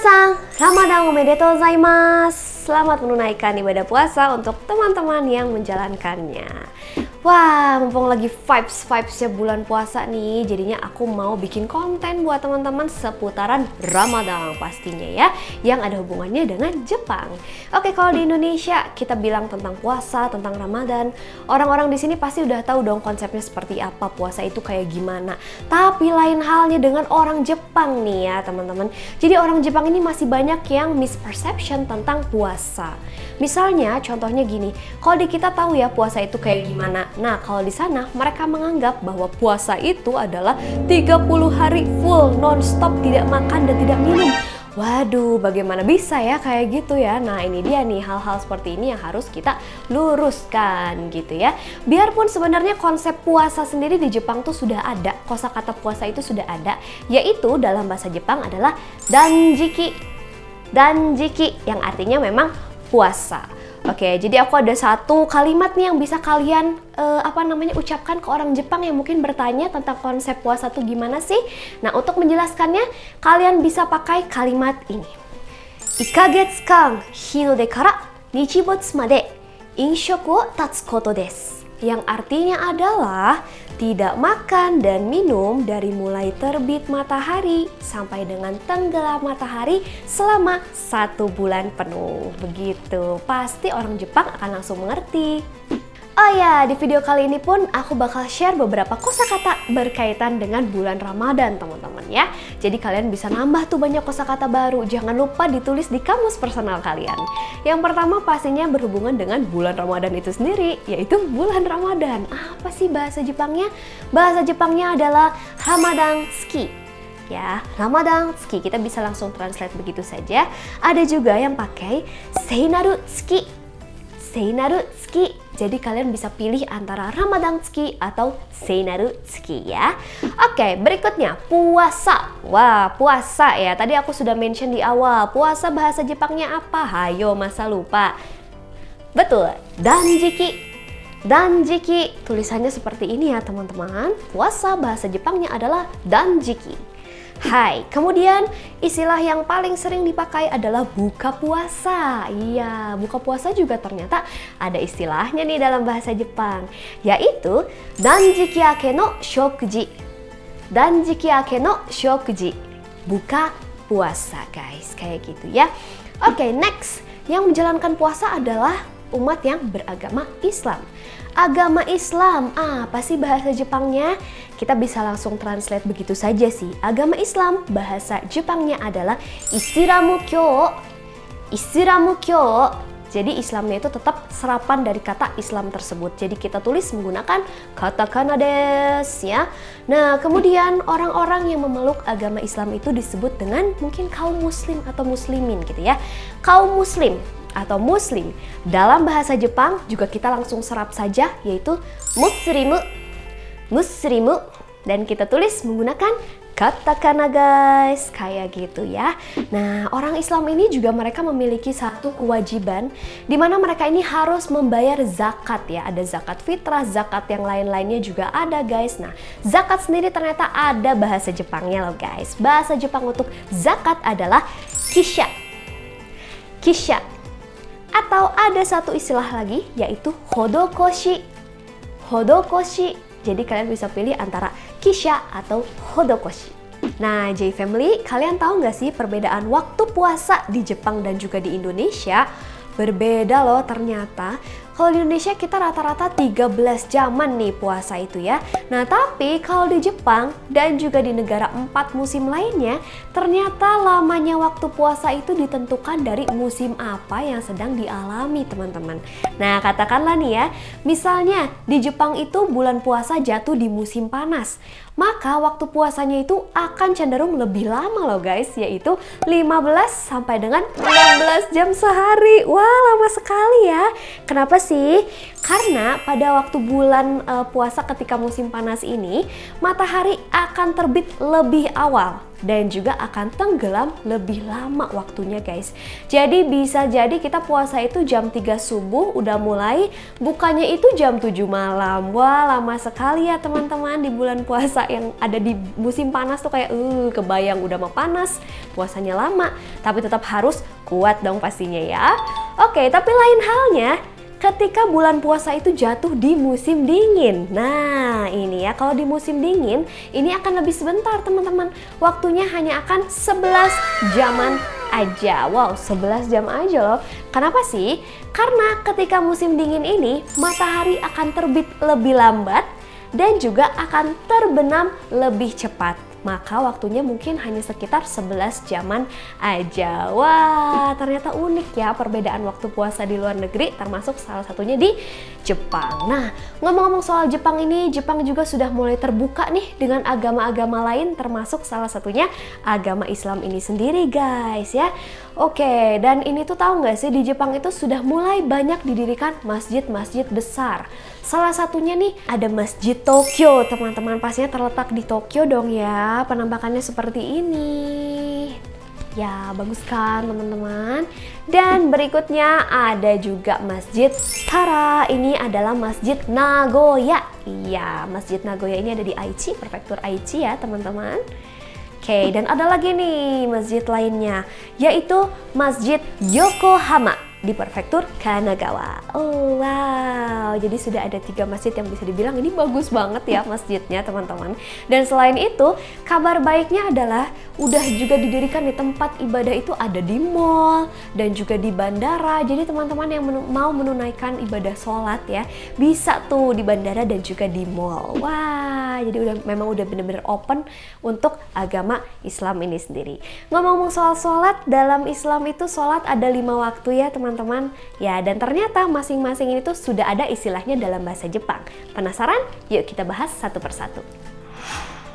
Minasan, Ramadan omedetou gozaimasu. Selamat menunaikan ibadah puasa untuk teman-teman yang menjalankannya. Wah, mumpung lagi vibes-vibesnya bulan puasa nih, jadinya aku mau bikin konten buat teman-teman seputaran Ramadan pastinya ya, yang ada hubungannya dengan Jepang. Oke, kalau di Indonesia kita bilang tentang puasa, tentang Ramadan, orang-orang di sini pasti udah tahu dong konsepnya seperti apa, puasa itu kayak gimana. Tapi lain halnya dengan orang Jepang nih ya teman-teman. Jadi orang Jepang ini masih banyak yang misperception tentang puasa. Misalnya, contohnya gini, kalau di kita tahu ya puasa itu kayak gimana. Nah, kalau di sana mereka menganggap bahwa puasa itu adalah 30 hari full non-stop tidak makan dan tidak minum. Waduh, bagaimana bisa ya kayak gitu ya? Nah, ini dia nih hal-hal seperti ini yang harus kita luruskan gitu ya. Biarpun sebenarnya konsep puasa sendiri di Jepang tuh sudah ada, kosakata puasa itu sudah ada, yaitu dalam bahasa Jepang adalah danjiki. Danjiki yang artinya memang puasa. Oke, jadi aku ada satu kalimat nih yang bisa kalian ucapkan ke orang Jepang yang mungkin bertanya tentang konsep puasa tuh gimana sih? Nah, untuk menjelaskannya kalian bisa pakai kalimat ini. 1ヶ月間日の出から日没まで飲食を断つことです。Yang artinya adalah tidak makan dan minum dari mulai terbit matahari sampai dengan tenggelam matahari selama 1 bulan penuh. Begitu, pasti orang Jepang akan langsung mengerti. Oh ya, di video kali ini pun aku bakal share beberapa kosakata berkaitan dengan bulan Ramadan teman-teman ya. Jadi kalian bisa nambah tuh banyak kosakata baru. Jangan lupa ditulis di kamus personal kalian. Yang pertama pastinya berhubungan dengan bulan Ramadan itu sendiri, yaitu bulan Ramadan. Apa sih bahasa Jepangnya? Bahasa Jepangnya adalah Ramadan Tsuki. Ya, Ramadan Tsuki, kita bisa langsung translate begitu saja. Ada juga yang pakai Seinaru Tsuki. Seinaru Tsuki. Jadi kalian bisa pilih antara Ramadan Tsuki atau Seinaru Tsuki ya. Oke, berikutnya puasa. Wah, puasa ya. Tadi aku sudah mention di awal. Puasa bahasa Jepangnya apa? Hayo, masa lupa? Betul, danjiki. Danjiki. Tulisannya seperti ini ya teman-teman. Puasa bahasa Jepangnya adalah danjiki. Hai, kemudian istilah yang paling sering dipakai adalah buka puasa. Iya, buka puasa juga ternyata ada istilahnya nih dalam bahasa Jepang, yaitu danjiki ake no shokuji. Danjiki ake no shokuji. Buka puasa, guys, kayak gitu ya. Oke, next. Yang menjalankan puasa adalah umat yang beragama Islam. Agama Islam, apa sih bahasa Jepangnya? Kita bisa langsung translate begitu saja sih. Agama Islam, bahasa Jepangnya adalah Islamu-kyo. Islamu-kyo. Jadi Islamnya itu tetap serapan dari kata Islam tersebut. Jadi kita tulis menggunakan katakana desu ya. Nah, kemudian orang-orang yang memeluk agama Islam itu disebut dengan mungkin kaum muslim atau muslimin gitu ya. Kaum muslim atau muslim dalam bahasa Jepang juga kita langsung serap saja, yaitu muslimu. Muslimu, dan kita tulis menggunakan katakana guys, kayak gitu ya. Nah, orang Islam ini juga mereka memiliki satu kewajiban di mana mereka ini harus membayar zakat ya. Ada zakat fitrah, zakat yang lain-lainnya juga ada guys. Nah, zakat sendiri ternyata ada bahasa Jepangnya loh guys. Bahasa Jepang untuk zakat adalah kisha. Kisha. Atau ada satu istilah lagi yaitu hodokoshi. Hodokoshi. Jadi kalian bisa pilih antara kisha atau hodokoshi. Nah, J Family, kalian tahu nggak sih perbedaan waktu puasa di Jepang dan juga di Indonesia? Berbeda loh ternyata. Kalau di Indonesia kita rata-rata 13 jaman nih puasa itu ya. Nah, tapi kalau di Jepang dan juga di negara 4 musim lainnya, ternyata lamanya waktu puasa itu ditentukan dari musim apa yang sedang dialami teman-teman. Nah, katakanlah nih ya, misalnya di Jepang itu bulan puasa jatuh di musim panas. Maka waktu puasanya itu akan cenderung lebih lama loh guys, yaitu 15 sampai dengan 16 jam sehari. Wah, lama sekali ya. Kenapa sih sih? Karena pada waktu bulan puasa ketika musim panas ini, matahari akan terbit lebih awal dan juga akan tenggelam lebih lama waktunya guys. Jadi bisa jadi kita puasa itu jam 3 subuh udah mulai, bukannya itu jam 7 malam. Wah, lama sekali ya teman-teman di bulan puasa yang ada di musim panas tuh kayak kebayang udah mau panas, puasanya lama, tapi tetap harus kuat dong pastinya ya. Oke, tapi lain halnya ketika bulan puasa itu jatuh di musim dingin. Nah ini ya, kalau di musim dingin ini akan lebih sebentar teman-teman. Waktunya hanya akan 11 jaman aja. Wow, 11 jam aja loh. Kenapa sih? Karena ketika musim dingin ini matahari akan terbit lebih lambat dan juga akan terbenam lebih cepat. Maka waktunya mungkin hanya sekitar 11 jaman aja. Wah, ternyata unik ya perbedaan waktu puasa di luar negeri, termasuk salah satunya di Jepang. Nah, ngomong-ngomong soal Jepang ini, Jepang juga sudah mulai terbuka nih dengan agama-agama lain, termasuk salah satunya agama Islam ini sendiri guys ya. Oke, dan ini tuh tahu nggak sih, di Jepang itu sudah mulai banyak didirikan masjid-masjid besar. Salah satunya nih ada Masjid Tokyo, teman-teman, pastinya terletak di Tokyo dong ya. Penampakannya seperti ini. Ya, bagus kan teman-teman? Dan berikutnya ada juga Masjid Tara. Ini adalah Masjid Nagoya. Iya, Masjid Nagoya ini ada di Aichi, prefektur Aichi ya teman-teman. Oke, dan ada lagi nih masjid lainnya, yaitu Masjid Yokohama di prefektur Kanagawa. Oh wow, jadi sudah ada 3 masjid yang bisa dibilang ini bagus banget ya masjidnya teman-teman. Dan selain itu, kabar baiknya adalah udah juga didirikan di tempat ibadah itu ada di mall dan juga di bandara. Jadi teman-teman yang mau menunaikan ibadah sholat ya, bisa tuh di bandara dan juga di mall. Wah, jadi memang udah bener-bener open untuk agama Islam ini sendiri. Ngomong-ngomong soal sholat, dalam Islam itu sholat ada 5 waktu ya teman-teman. Ya, dan ternyata masing-masing ini tuh sudah ada istilahnya dalam bahasa Jepang. Penasaran? Yuk kita bahas satu persatu.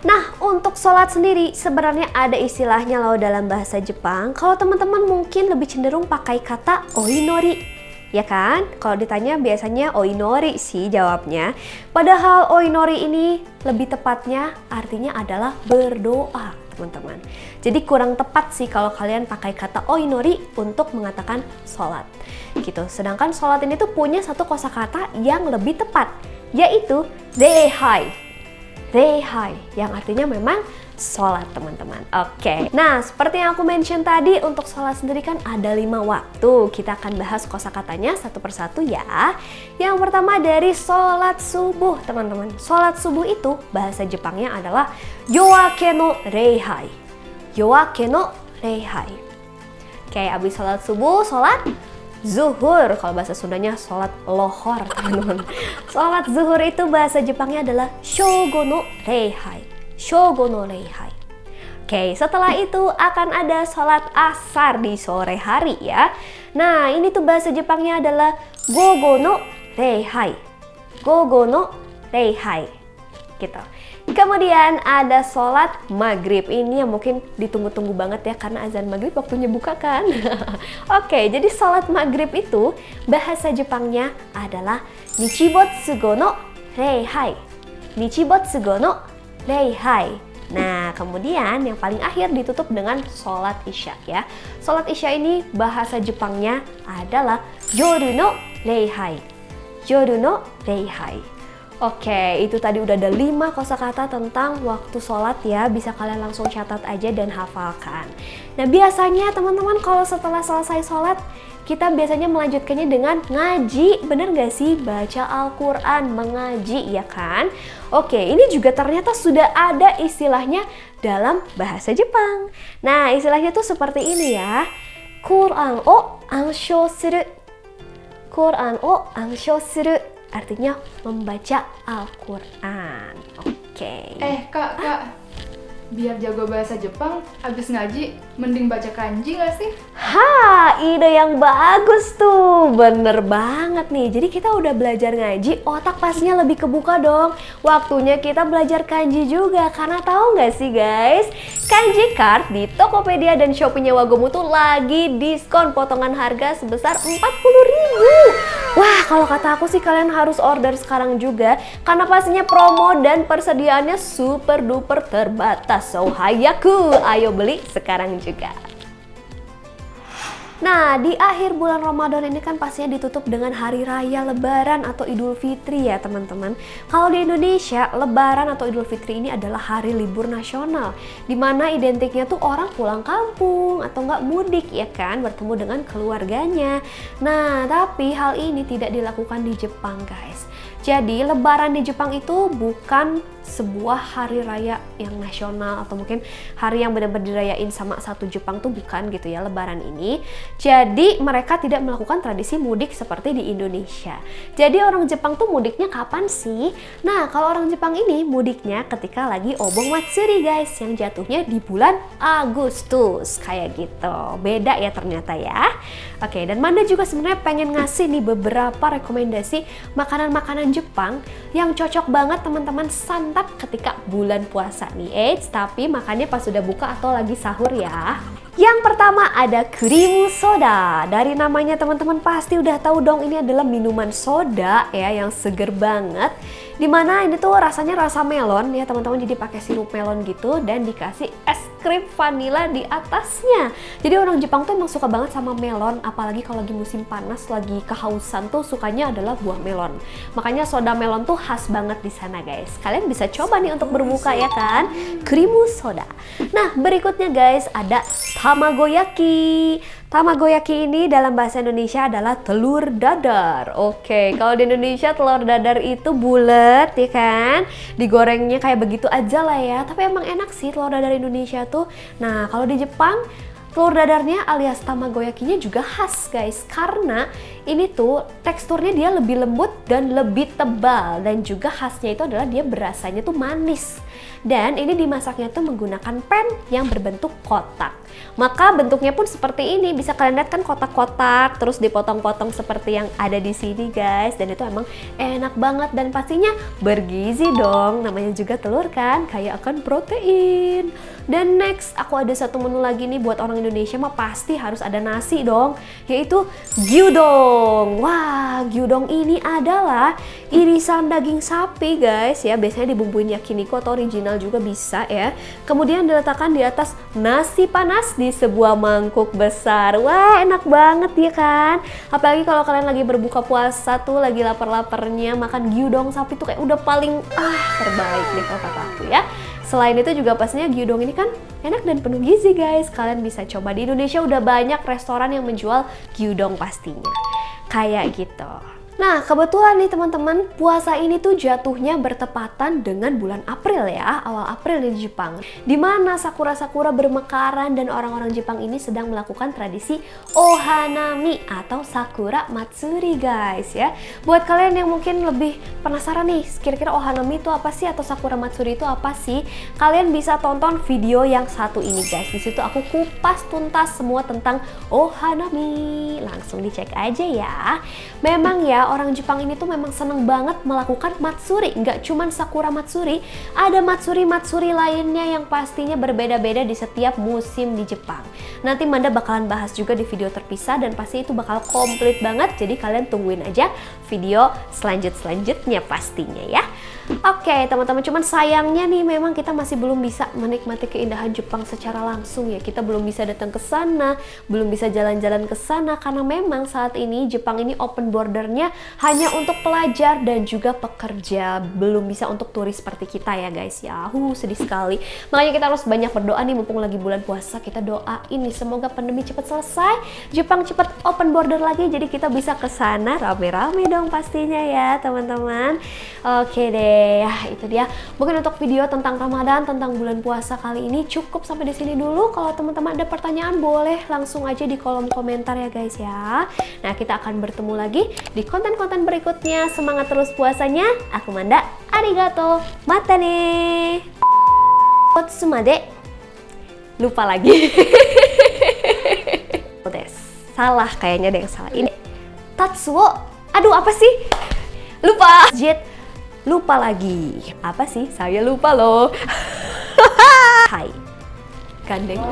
Nah, untuk sholat sendiri sebenarnya ada istilahnya loh dalam bahasa Jepang. Kalau teman-teman mungkin lebih cenderung pakai kata oinori, ya kan? Kalau ditanya biasanya oinori sih jawabnya. Padahal oinori ini lebih tepatnya artinya adalah berdoa, teman-teman. Jadi kurang tepat sih kalau kalian pakai kata oinori untuk mengatakan sholat gitu. Sedangkan sholat ini tuh punya satu kosakata yang lebih tepat, yaitu reihai. Reihai, yang artinya memang sholat teman-teman. Oke, nah seperti yang aku mention tadi, untuk sholat sendiri kan ada 5 waktu. Kita akan bahas kosakatanya satu persatu ya. Yang pertama dari sholat subuh teman-teman. Sholat subuh itu bahasa Jepangnya adalah yoake no reihai. Yoake no reihai. Oke, abis sholat subuh, sholat zuhur. Kalau bahasa Sundanya sholat lohor teman-teman. Sholat zuhur itu bahasa Jepangnya adalah shogo no reihai. Shogo no reihai. Oke, setelah itu akan ada sholat asar di sore hari ya. Nah, ini tuh bahasa Jepangnya adalah gogo no reihai. Gogo no reihai. Gitu. Kemudian ada sholat maghrib. Ini yang mungkin ditunggu-tunggu banget ya, karena azan maghrib waktunya buka kan. Oke, jadi sholat maghrib itu bahasa Jepangnya adalah nichibotsugo no reihai. Nichibotsugo no reihai. Nah, kemudian yang paling akhir ditutup dengan sholat isya ya. Sholat isya ini bahasa Jepangnya adalah yoru no reihai. Yoru no reihai. Oke, itu tadi udah ada 5 kosakata tentang waktu sholat ya. Bisa kalian langsung catat aja dan hafalkan. Nah, biasanya teman-teman kalau setelah selesai sholat, kita biasanya melanjutkannya dengan ngaji. Bener gak sih? Baca Al-Quran, mengaji ya kan? Oke, ini juga ternyata sudah ada istilahnya dalam bahasa Jepang. Nah, istilahnya tuh seperti ini ya. Quran o anshou suru. Quran o anshou suru. Artinya membaca Al-Quran. Oke. Kak. Biar jago bahasa Jepang, abis ngaji, mending baca kanji nggak sih? Ha, ide yang bagus tuh, bener banget nih. Jadi kita udah belajar ngaji, otak pastinya lebih kebuka dong. Waktunya kita belajar kanji juga, karena tahu nggak sih guys, Kanji Card di Tokopedia dan Shopee-nya Wagomu tuh lagi diskon potongan harga sebesar 40.000. Wah, kalau kata aku sih kalian harus order sekarang juga, karena pastinya promo dan persediaannya super duper terbatas. So hayaku, ayo beli sekarang juga. Nah, di akhir bulan Ramadan ini kan pastinya ditutup dengan hari raya Lebaran atau Idul Fitri ya teman-teman. Kalau di Indonesia, Lebaran atau Idul Fitri ini adalah hari libur nasional, dimana identiknya tuh orang pulang kampung atau nggak mudik ya kan, bertemu dengan keluarganya. Nah, tapi hal ini tidak dilakukan di Jepang guys. Jadi Lebaran di Jepang itu bukan sebuah hari raya yang nasional atau mungkin hari yang benar-benar dirayain sama satu Jepang tuh bukan gitu ya Lebaran ini. Jadi mereka tidak melakukan tradisi mudik seperti di Indonesia. Jadi orang Jepang tuh mudiknya kapan sih? Nah, kalau orang Jepang ini mudiknya ketika lagi Obon Matsuri guys, yang jatuhnya di bulan Agustus kayak gitu. Beda ya ternyata ya. Oke, dan Manda juga sebenarnya pengen ngasih nih beberapa rekomendasi makanan-makanan Jepang yang cocok banget teman-teman santap ketika bulan puasa nih. Eits, tapi makannya pas sudah buka atau lagi sahur ya. Yang pertama ada cream soda. Dari namanya teman-teman pasti udah tahu dong, ini adalah minuman soda ya yang seger banget. Dimana ini tuh rasanya rasa melon ya teman-teman, jadi pakai sirup melon gitu dan dikasih es krim vanila di atasnya. Jadi orang Jepang tuh emang suka banget sama melon, apalagi kalau lagi musim panas, lagi kehausan tuh sukanya adalah buah melon. Makanya soda melon tuh khas banget di sana guys. Kalian bisa coba nih untuk berbuka ya kan, cream soda. Nah, berikutnya guys ada tamagoyaki. Tamagoyaki ini dalam bahasa Indonesia adalah telur dadar. Oke, kalau di Indonesia telur dadar itu bulat ya kan, digorengnya kayak begitu aja lah ya. Tapi emang enak sih telur dadar Indonesia tuh. Nah, kalau di Jepang telur dadarnya alias tamagoyakinya juga khas guys, karena ini tuh teksturnya dia lebih lembut dan lebih tebal, dan juga khasnya itu adalah dia berasanya tuh manis. Dan ini dimasaknya tuh menggunakan pan yang berbentuk kotak. Maka bentuknya pun seperti ini, bisa kalian lihat kan kotak-kotak, terus dipotong-potong seperti yang ada di sini guys. Dan itu emang enak banget dan pastinya bergizi dong, namanya juga telur kan, kaya akan protein. Dan next, aku ada satu menu lagi nih buat orang Indonesia mah pasti harus ada nasi dong, yaitu gyudong. Wah, gyudong ini adalah irisan daging sapi guys ya, biasanya dibumbuin yakiniko atau original juga bisa ya. Kemudian diletakkan di atas nasi panas di sebuah mangkuk besar. Wah, enak banget ya kan? Apalagi kalau kalian lagi berbuka puasa tuh, lagi lapar-laparnya, makan gyudong sapi tuh kayak udah paling terbaik deh kalau kata aku ya. Selain itu juga pastinya gyudong ini kan enak dan penuh gizi guys. Kalian bisa coba, di Indonesia udah banyak restoran yang menjual gyudong pastinya. Kayak gitu. Nah, kebetulan nih teman-teman, puasa ini tuh jatuhnya bertepatan dengan bulan April ya, awal April di Jepang. Dimana sakura-sakura bermekaran dan orang-orang Jepang ini sedang melakukan tradisi Ohanami atau Sakura Matsuri guys ya. Buat kalian yang mungkin lebih penasaran nih, kira-kira Ohanami itu apa sih atau Sakura Matsuri itu apa sih? Kalian bisa tonton video yang satu ini guys. Di situ aku kupas tuntas semua tentang Ohanami. Langsung dicek aja ya. Memang ya, orang Jepang ini tuh memang seneng banget melakukan matsuri. Nggak cuman Sakura Matsuri, ada matsuri-matsuri lainnya yang pastinya berbeda-beda di setiap musim di Jepang. Nanti Manda bakalan bahas juga di video terpisah dan pasti itu bakal komplit banget. Jadi kalian tungguin aja video selanjutnya pastinya ya. Oke teman-teman, cuman sayangnya nih memang kita masih belum bisa menikmati keindahan Jepang secara langsung ya. Kita belum bisa datang ke sana, belum bisa jalan-jalan ke sana karena memang saat ini Jepang ini open bordernya hanya untuk pelajar dan juga pekerja, belum bisa untuk turis seperti kita ya guys ya. Sedih sekali. Makanya kita harus banyak berdoa nih, mumpung lagi bulan puasa, kita doain nih semoga pandemi cepat selesai, Jepang cepat open border lagi, jadi kita bisa ke sana rame-rame dong pastinya ya teman-teman. Oke deh. Ya itu dia, mungkin untuk video tentang Ramadan, tentang bulan puasa kali ini cukup sampai di sini dulu. Kalau teman-teman ada pertanyaan boleh langsung aja di kolom komentar ya guys ya. Nah, kita akan bertemu lagi di konten-konten berikutnya. Semangat terus puasanya. Aku Manda, arigato, mata nih. Kotsumade. Lupa lagi. Des. Salah, kayaknya ada yang salah. Ini Tatsuo. Aduh, apa sih? Lupa. Jet. Lupa lagi. Apa sih? Saya lupa loh. Hai. Gandeng.